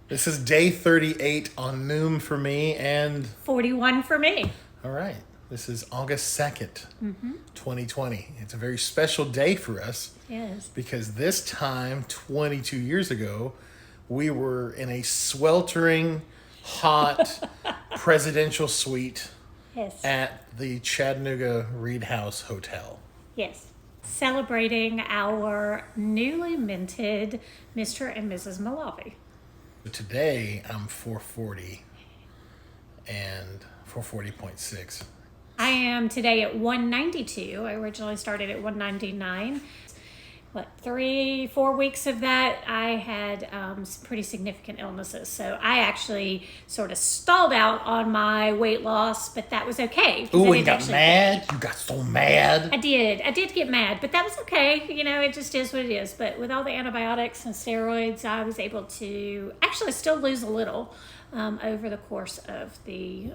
This is day 38 on Noom for me, and 41 for me. all right, this is August 2nd, 2020. It's a very special day for us Yes. because this time, 22 years ago, we were in a sweltering, hot presidential suite Yes. at the Chattanooga Reed House Hotel. Yes. Celebrating our newly minted Mr. and Mrs. Malavi. Today, I'm 440 and 440.6. I am today at 192. I originally started at 199. 3-4 weeks of that, I had some pretty significant illnesses. So I actually sort of stalled out on my weight loss, but that was okay. Ooh, and you got mad? You got so mad. I did get mad, but that was okay. It just is what it is. But with all the antibiotics and steroids, I was able to actually still lose a little over the course of the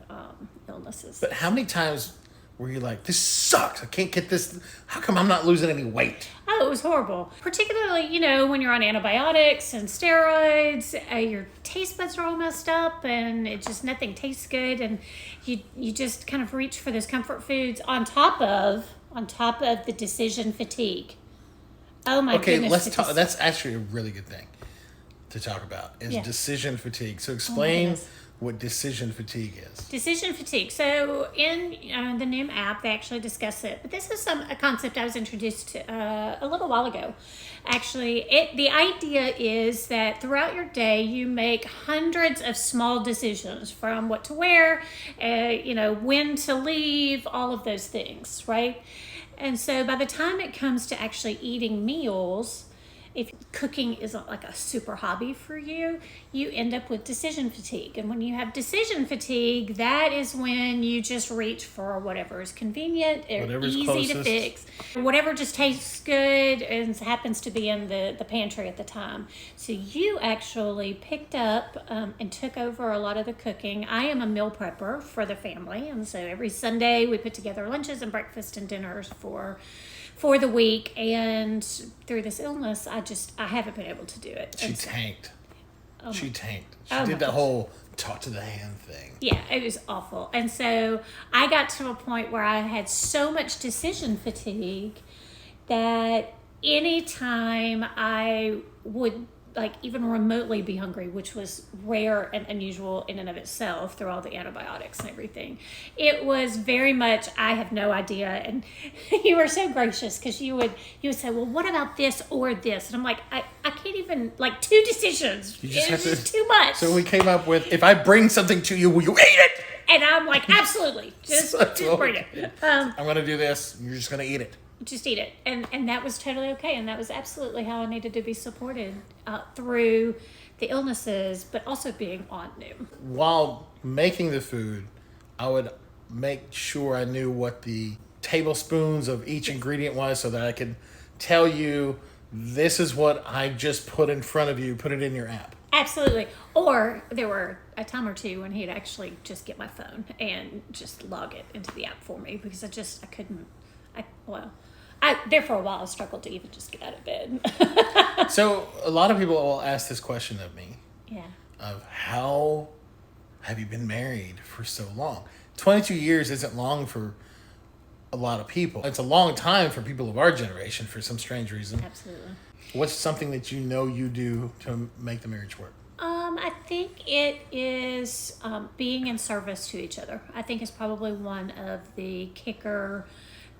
illnesses. But how many times were you like, this sucks, I can't get this, how come I'm not losing any weight? Oh, it was horrible. Particularly, when you're on antibiotics and steroids, your taste buds are all messed up and nothing tastes good. And you just kind of reach for those comfort foods on top of the decision fatigue. Oh my Okay, goodness. let's talk. That's actually a really good thing to talk about is decision fatigue. So explain what decision fatigue is. Decision fatigue. So in the Noom app, they actually discuss it. But this is a concept I was introduced to a little while ago. Actually, the idea is that throughout your day, you make hundreds of small decisions from what to wear, when to leave, all of those things, right? And so by the time it comes to actually eating meals, if cooking isn't like a super hobby for you, you end up with decision fatigue. And when you have decision fatigue, that is when you just reach for whatever is convenient or Whatever's easy closest. to fix. Whatever just tastes good and happens to be in the pantry at the time. So you actually picked up and took over a lot of the cooking. I am a meal prepper for the family. And so every Sunday we put together lunches and breakfast and dinners for the week, and through this illness, I haven't been able to do it. She tanked. She tanked. She Oh did my that gosh. whole talk to the hand thing. Yeah, it was awful. And so I got to a point where I had so much decision fatigue that anytime I would even remotely be hungry, which was rare and unusual in and of itself through all the antibiotics and everything, it was very much, I have no idea. And you were so gracious because you would say, well, what about this or this? And I'm like, I can't even, two decisions. You just It's have just too much. So we came up with, if I bring something to you, will you eat it? And I'm like, absolutely. Just bring it. I'm going to do this. You're just going to eat it. Just eat it. And that was totally okay. And that was absolutely how I needed to be supported through the illnesses, but also being on Noom. While making the food, I would make sure I knew what the tablespoons of each ingredient was so that I could tell you, this is what I just put in front of you. Put it in your app. Absolutely. Or there were a time or two when he'd actually just get my phone and just log it into the app for me because I couldn't. There for a while I struggled to even just get out of bed. So a lot of people will ask this question of me. Yeah. Of how have you been married for so long? 22 years isn't long for a lot of people. It's a long time for people of our generation for some strange reason. Absolutely. What's something that you do to make the marriage work? I think it is being in service to each other. I think it's probably one of the kicker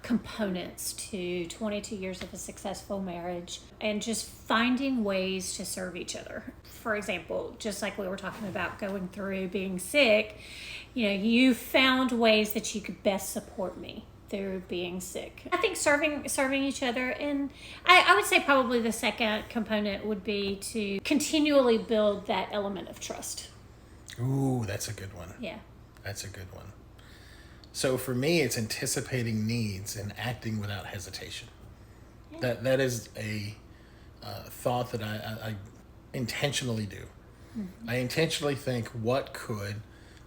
components to 22 years of a successful marriage, and just finding ways to serve each other. For example, just like we were talking about going through being sick, you found ways that you could best support me through being sick. I think serving each other, and I would say probably the second component would be to continually build that element of trust. Ooh, that's a good one. Yeah. That's a good one. So for me, it's anticipating needs and acting without hesitation. Yeah. That is a thought that I intentionally do. Mm-hmm. I intentionally think, what could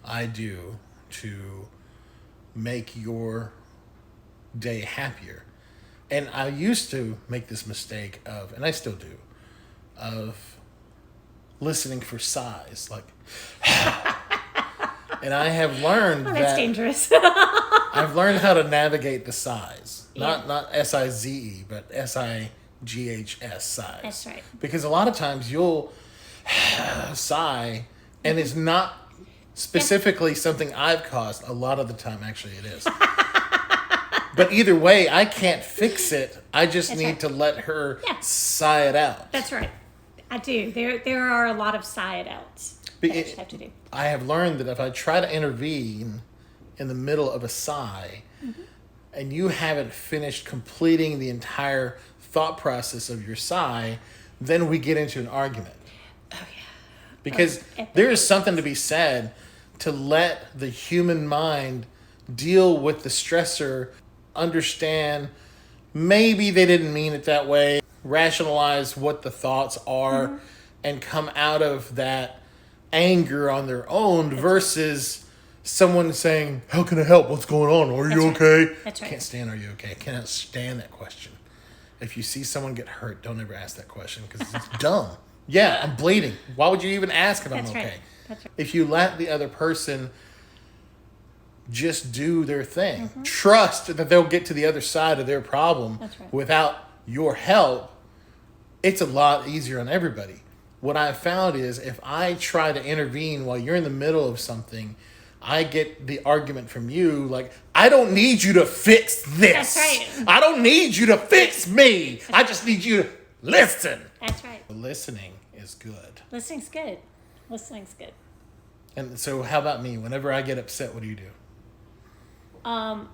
I do to make your day happier? And I used to make this mistake of, and I still do, of listening for sighs, like, and I have learned that's dangerous. I've learned how to navigate the sighs, Yeah. not SIZE, but SIGHS sighs. That's right. Because a lot of times you'll sigh, and it's not specifically something I've caused. A lot of the time, actually, it is. But either way, I can't fix it. I just need to let her sigh it out. That's right. I do. There are a lot of sigh it outs that I just have to do. I have learned that if I try to intervene in the middle of a sigh, and you haven't finished completing the entire thought process of your sigh, then we get into an argument. Oh, yeah. Because there is something to be said to let the human mind deal with the stressor, understand maybe they didn't mean it that way, rationalize what the thoughts are, and come out of that anger on their own versus someone saying, "How can I help? What's going on? Are you okay?" That's right. I can't stand "are you okay?" I cannot stand that question. If you see someone get hurt, don't ever ask that question because it's dumb. Yeah, I'm bleeding. Why would you even ask if I'm okay? Right. That's right. If you let the other person just do their thing, trust that they'll get to the other side of their problem without your help, it's a lot easier on everybody. What I've found is if I try to intervene while you're in the middle of something, I get the argument from you like, "I don't need you to fix this. That's right. I don't need you to fix me. I just need you to listen." That's right. Listening is good. Listening's good. Listening's good. And so how about me? Whenever I get upset, what do you do? I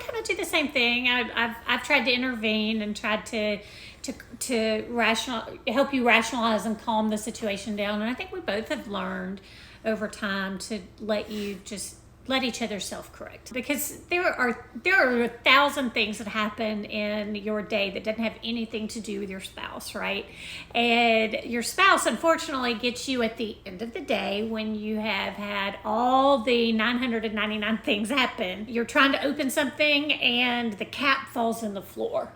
kind of do the same thing. I've tried to intervene and tried to help you rationalize and calm the situation down. And I think we both have learned over time to let each other self-correct, because there are 1,000 things that happen in your day that doesn't have anything to do with your spouse, right? And your spouse unfortunately gets you at the end of the day when you have had all the 999 things happen. You're trying to open something and the cap falls in the floor,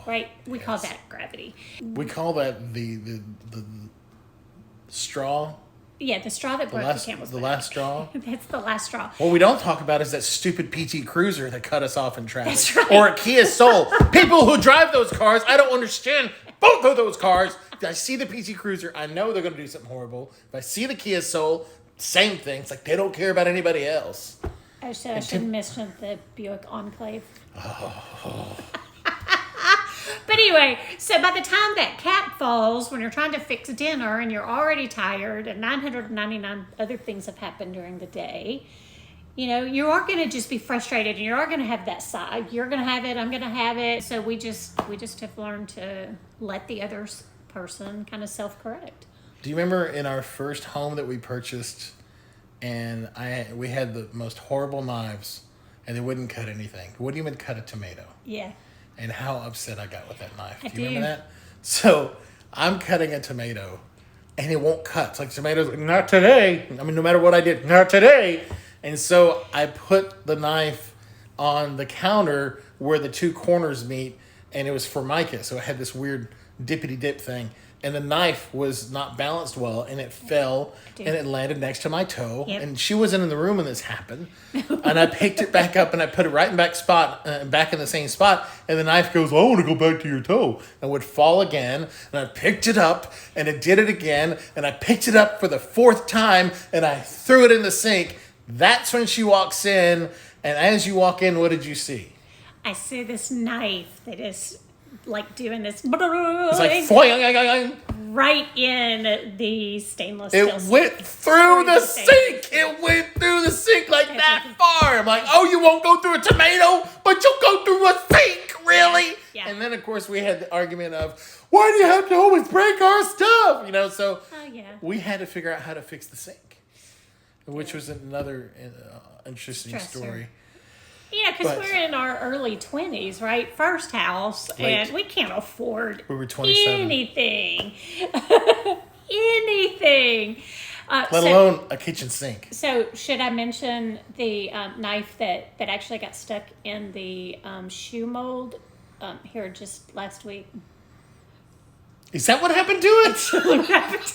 right? We call that gravity. We call that the straw. Yeah, the straw that broke the camel's back. The last straw? That's the last straw. What we don't talk about is that stupid PT Cruiser that cut us off in traffic. That's right. Or a Kia Soul. People who drive those cars, I don't understand both of those cars. If I see the PT Cruiser, I know they're going to do something horrible. If I see the Kia Soul, same thing. It's like they don't care about anybody else. I shouldn't mention the Buick Enclave. But anyway, so by the time that cap falls, when you're trying to fix dinner and you're already tired and 999 other things have happened during the day, you are going to just be frustrated and you are going to have that side. You're going to have it, I'm going to have it. So we just have learned to let the other person kind of self-correct. Do you remember in our first home that we purchased, and we had the most horrible knives and they wouldn't cut anything. They wouldn't even cut a tomato. Yeah. And how upset I got with that knife. I Do you remember that? So I'm cutting a tomato and it won't cut. It's like tomatoes, like, not today. I mean, no matter what I did, not today. And so I put the knife on the counter where the two corners meet, and it was Formica. So it had this weird dippity dip thing. And the knife was not balanced well, and it fell, and it landed next to my toe. Yep. And she wasn't in the room when this happened. And I picked it back up, and I put it right in back in the same spot. And the knife goes, "I want to go back to your toe," and would fall again. And I picked it up, and it did it again. And I picked it up for the fourth time, and I threw it in the sink. That's when she walks in. And as you walk in, what did you see? I see this knife that is like doing this. It's like flying. Right in the stainless steel. It went through the sink. It went through the sink like that far. I'm like, "Oh, you won't go through a tomato, but you'll go through a sink, really?" Yeah. And then, of course, we had the argument of, "Why do you have to always break our stuff?" So we had to figure out how to fix the sink, which was another interesting story. Yeah, because we're in our early 20s, right? First house, and we can't afford we were 27. anything. Anything. Let alone a kitchen sink. So should I mention the knife that actually got stuck in the shoe mold here just last week? Is that what happened to it? What happened?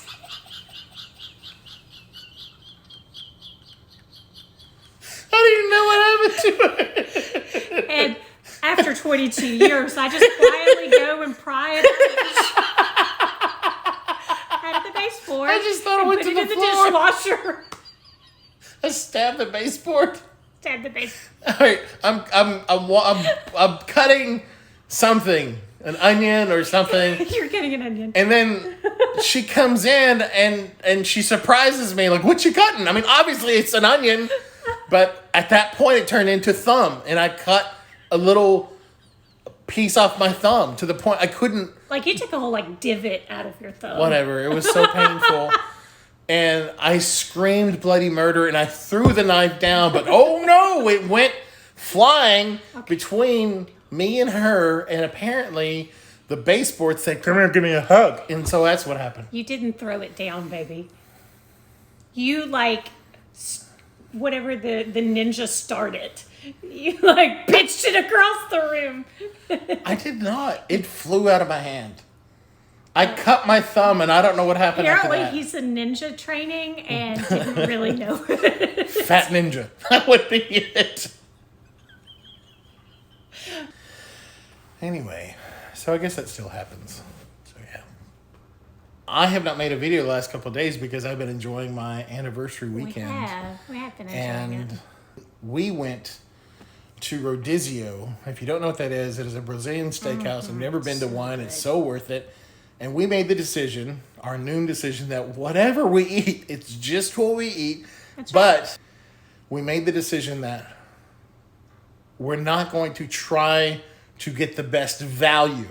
And after 22 years, I just quietly go and pry it out of the baseboard. I just thought it went to the floor. Dishwasher. I stabbed the baseboard. Stab the base. All right, I'm cutting something, an onion or something. You're getting an onion. And then she comes in and she surprises me, like, what you cutting? I mean, obviously it's an onion, but at that point it turned into thumb, and I cut a little piece off my thumb to the point I couldn't. Like you took a whole divot out of your thumb. Whatever. It was so painful. And I screamed bloody murder, and I threw the knife down, but oh no, it went flying between me and her, and apparently the baseboard said, come here, give me a hug. And so that's what happened. You didn't throw it down, baby. You whatever the ninja started. You pitched it across the room. I did not. It flew out of my hand. I cut my thumb, and I don't know what happened after that. Apparently, he's in ninja training and didn't really know. Fat ninja. That would be it. Anyway, so I guess that still happens. So, yeah. I have not made a video the last couple of days because I've been enjoying my anniversary weekend. We have been enjoying it. And we went to Rodizio. If you don't know what that is, it is a Brazilian steakhouse. I've never been to one. It's so worth it. And we made the decision, our Noom decision, that whatever we eat, it's just what we eat. That's but right. We made the decision that we're not going to try to get the best value.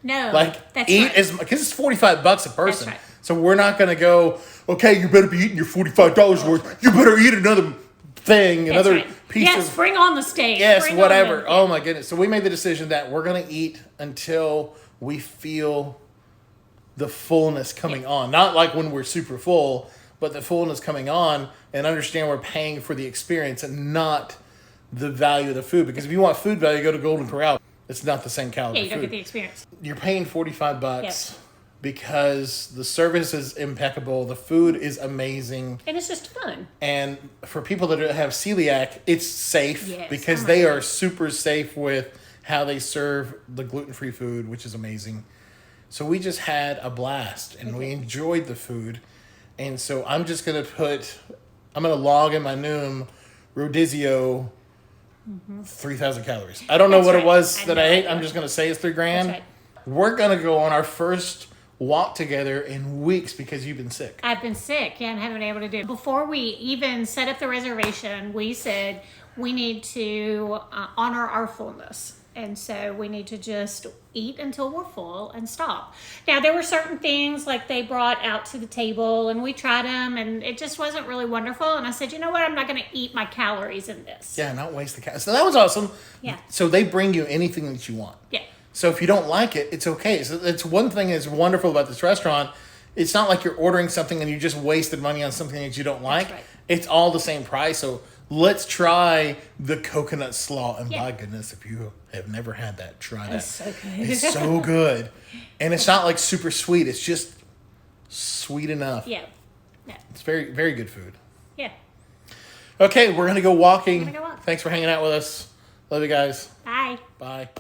No, that's eat right. because it's $45 a person. That's right. So we're not going to go, okay, you better be eating your $45 worth. You better eat another thing, another piece of... Yes, bring on the steak. Yes, bring whatever. Oh, my goodness. So we made the decision that we're going to eat until we feel the fullness coming on. Not like when we're super full, but the fullness coming on, and understand we're paying for the experience and not the value of the food. Because if you want food value, go to Golden Corral. It's not the same caliber Yeah, you don't food. get the experience. You're paying $45 Yep. because the service is impeccable. The food is amazing. And it's just fun. And for people that have celiac, it's safe because Oh my they are goodness. super safe with how they serve the gluten-free food, which is amazing. So we just had a blast, and we enjoyed the food. And so I'm going to log in my Noom Rodizio 3,000 calories. I don't know That's what right. it was I that know I ate. it I'm was. just going to say it's $3,000. That's right. We're going to go on our first walk together in weeks because you've been sick. I've been sick, and haven't been able to do it. Before we even set up the reservation, we said we need to honor our fullness. And so we need to just eat until we're full and stop. Now, there were certain things like they brought out to the table, and we tried them, and it just wasn't really wonderful. And I said, you know what? I'm not going to eat my calories in this. Yeah, not waste the calories. So that was awesome. Yeah. So they bring you anything that you want. Yeah. So if you don't like it, it's okay. So it's one thing that's wonderful about this restaurant. It's not like you're ordering something and you just wasted money on something that you don't like. right. It's all the same price. So let's try the coconut slaw. And Yeah. my goodness, if you have never had that, try that. It's so good. It's so good. And it's not like super sweet. It's just sweet enough. Yeah. Yeah. It's very, very good food. Yeah. Okay, we're going to go walking. We're gonna go walk. Thanks for hanging out with us. Love you guys. Bye. Bye.